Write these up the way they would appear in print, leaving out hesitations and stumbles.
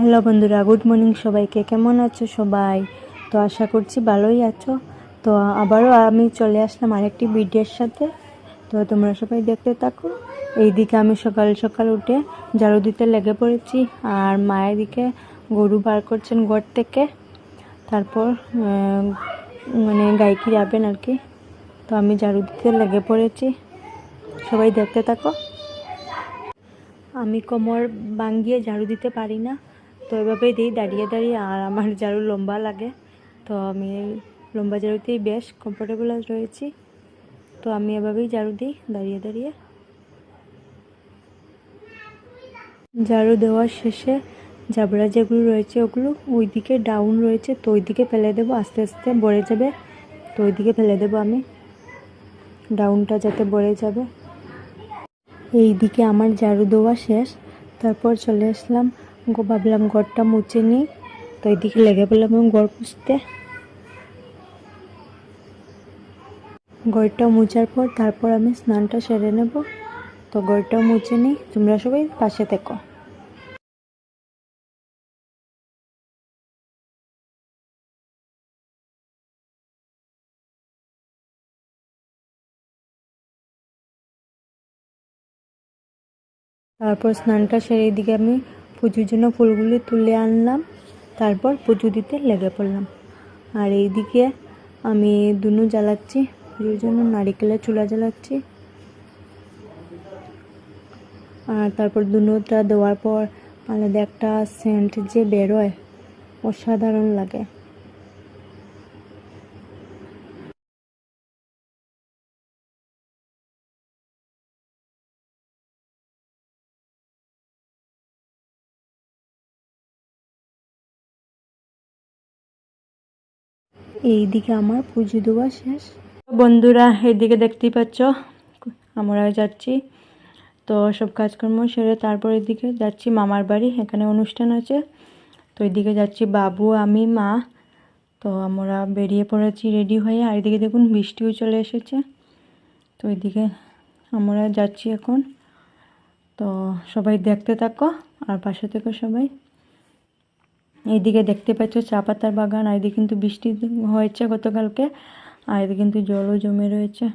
Hello বন্ধুরা, good morning সবাইকে। কেমন আছো সবাই? তো আশা করছি ভালোই আছো। তো আবারও আমি চলে আসলাম আরেকটি ভিডিওর সাথে। তো তোমরা সবাই দেখতে থাকো। এইদিকে আমি সকাল সকাল উঠে ঝাড়ু দিতে লেগে পড়েছি, আর মায়ের দিকে গরু বার করছেন ঘর থেকে। তারপর মানে গাইকি যাবেন আর কি। তো আমি ঝাড়ু দিতে লেগে পড়েছি, সবাই দেখতে থাকো। আমি কোমর ভাঙিয়ে ঝাড়ু দিতে পারি না, তো এভাবেই দিই দাঁড়িয়ে দাঁড়িয়ে, আর আমার ঝাড়ু লম্বা লাগে। তো আমি লম্বা ঝাড়ুতেই বেশ কমফোর্টেবল রয়েছি। তো আমি এভাবেই ঝাড়ু দিই দাঁড়িয়ে দাঁড়িয়ে। ঝাড়ু দেওয়ার শেষে জাবড়া যেগুলো রয়েছে ওগুলো ওইদিকে ডাউন রয়েছে, তো ওইদিকে ফেলে দেবো, আস্তে আস্তে ভরে যাবে। তো ওইদিকে ফেলে দেবো আমি, ডাউনটা যাতে ভরে যাবে। এই দিকে আমার ঝাড়ু দেওয়া শেষ। তারপর চলে আসলাম, ভাবলাম ঘরটা মুছে নিই। তো এইদিকে লেগে পড়লাম ঘর মুছতে। ঘরটা মুছার পর তারপর আমি স্নানটা সেরে নেব। তো ঘরটা মুছে নিই, তোমরা সবাই পাশে থেকো। তারপর স্নানটা সেরে এদিকে আমি পুজোর জন্য ফুলগুলি তুলে আনলাম। তারপর পুজো দিতে লেগে পড়লাম। আর এইদিকে আমি দুনু জ্বালাচ্ছি, পুজোর জন্য নারিকেলের চুলা জ্বালাচ্ছি। আর তারপর দুনুটা দেওয়ার পর আলাদা একটা সেন্ট যে বেরোয়, অসাধারণ লাগে। এইদিকে আমার পুজো দেওয়া শেষ। বন্ধুরা, এইদিকে দেখতেই পাচ্ছ আমরা যাচ্ছি। তো সব কাজকর্ম সেরে তারপর এদিকে যাচ্ছি মামার বাড়ি, এখানে অনুষ্ঠান আছে। তো এদিকে যাচ্ছি বাবু, আমি, মা। তো আমরা বেরিয়ে পড়েছি রেডি হয়ে। আর এদিকে দেখুন বৃষ্টিও চলে এসেছে। তো এদিকে আমরা যাচ্ছি এখন। তো সবাই দেখতে থাকো আর পাশে থেকো সবাই। এইদিকে দেখতে পাচ্ছ চা পাতার বাগান। আর এদিকে কিন্তু বৃষ্টি হয়েছে গতকালকে, আর এদিকে কিন্তু জলও জমে রয়েছে।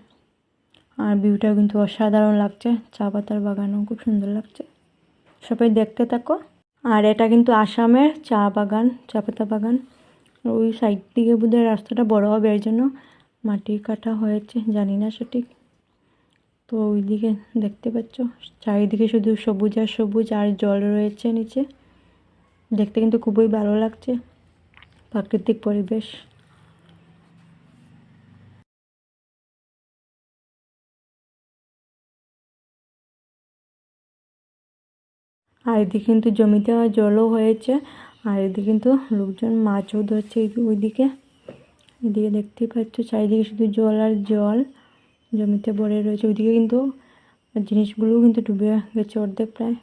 আর ভিউটাও কিন্তু অসাধারণ লাগছে, চা পাতার বাগানও খুব সুন্দর লাগছে। সবাই দেখতে থাকো। আর এটা কিন্তু আসামের চা বাগান, চা পাতা বাগান। ওই সাইড দিকে বোধহয় রাস্তাটা বড় হবে, এর জন্য মাটি কাটা হয়েছে, জানি না সঠিক। তো ওইদিকে দেখতে পাচ্ছ চারিদিকে শুধু সবুজ আর সবুজ, আর জল রয়েছে নিচে। দেখতে কিন্তু খুবই ভালো লাগছে, প্রাকৃতিক পরিবেশ। আর এদিকে কিন্তু জমিতে জলও হয়েছে। আর এদিকে কিন্তু লোকজন মাছও ধরছে ওইদিকে। এদিকে দেখতেই পাচ্ছ চারিদিকে শুধু জল আর জল, জমিতে ভরে রয়েছে। ওইদিকে কিন্তু জিনিসগুলো কিন্তু ডুবে গেছে অর্ধেক, প্রায়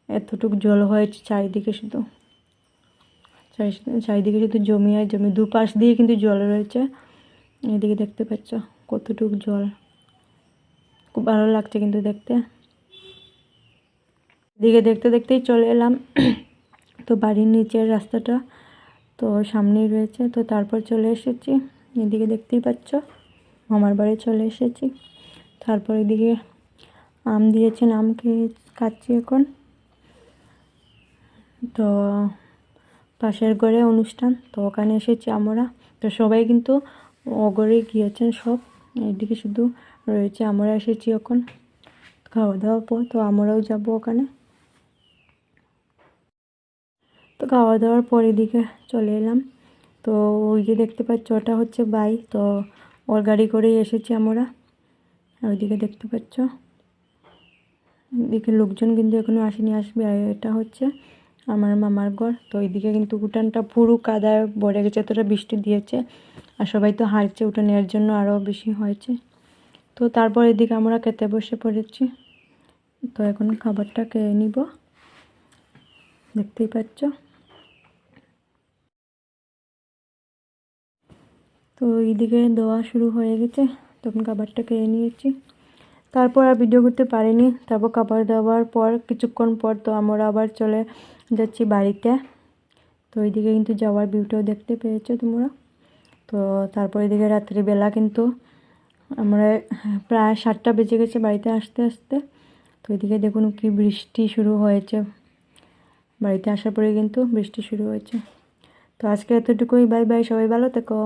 এতটুকু জল হয়েছে চারিদিকে। শুধু চারিদিকে শুধু জমি আর জমি, দুপাশ দিয়ে কিন্তু জল রয়েছে। এদিকে দেখতে পাচ্ছ কতটুকু জল, খুব ভালো লাগছে কিন্তু দেখতে। এদিকে দেখতে দেখতেই চলে এলাম তো বাড়ির নিচের রাস্তাটা তো সামনেই রয়েছে। তো তারপর চলে এসেছি, এদিকে দেখতেই পাচ্ছ মামার বাড়ি চলে এসেছি। তারপর এদিকে আম দিয়েছেন, আম খেয়ে খাচ্ছি এখন। তো পাশের ঘরে অনুষ্ঠান, তো ওখানে এসেছি আমরা। তো সবাই কিন্তু ওগরে গিয়েছেন সব, এদিকে শুধু রয়েছে আমরা এসেছি এখন। খাওয়া দাওয়ার পর তো আমরাও যাব ওখানে। তো খাওয়া দাওয়ার পর এদিকে চলে এলাম। তো ওই যে দেখতে পাচ্ছ ওটা হচ্ছে ভাই, তো ওর গাড়ি করেই এসেছি আমরা। ওইদিকে দেখতে পাচ্ছ এদিকে লোকজন কিন্তু এখনো আসেনি, আসবে। আর এটা হচ্ছে আমার মামার ঘর। তো এইদিকে কিন্তু উঠানটা পুরো কাদায় ভরে গেছে, এতটা বৃষ্টি দিয়েছে। আর সবাই তো হাঁটছে উঠানের জন্য, আরও বেশি হয়েছে। তো তারপর এদিকে আমরা খেতে বসে পড়েছি। তো এখন খাবারটা খেয়ে নিব, দেখতেই পাচ্ছ। তো এইদিকে দেওয়া শুরু হয়ে গেছে, তখন খাবারটা খেয়ে নিয়েছি। তারপর আর ভিডিও করতে পারিনি। তারপর খাবার দাবার পর কিছুক্ষণ পর তো আমরা আবার চলে যাচ্ছি বাড়িতে। তো ওইদিকে কিন্তু যাওয়ার ভিউটাও দেখতে পেয়েছো তোমরা। তো তারপর এদিকে রাত্রিবেলা কিন্তু আমরা প্রায় 7টা বেজে গেছে বাড়িতে আসতে আসতে। তো এদিকে দেখুন কি বৃষ্টি শুরু হয়েছে, বাড়িতে আসার পরে কিন্তু বৃষ্টি শুরু হয়েছে। তো আজকে এতটুকুই, বাই বাই, সবাই ভালো থেকো।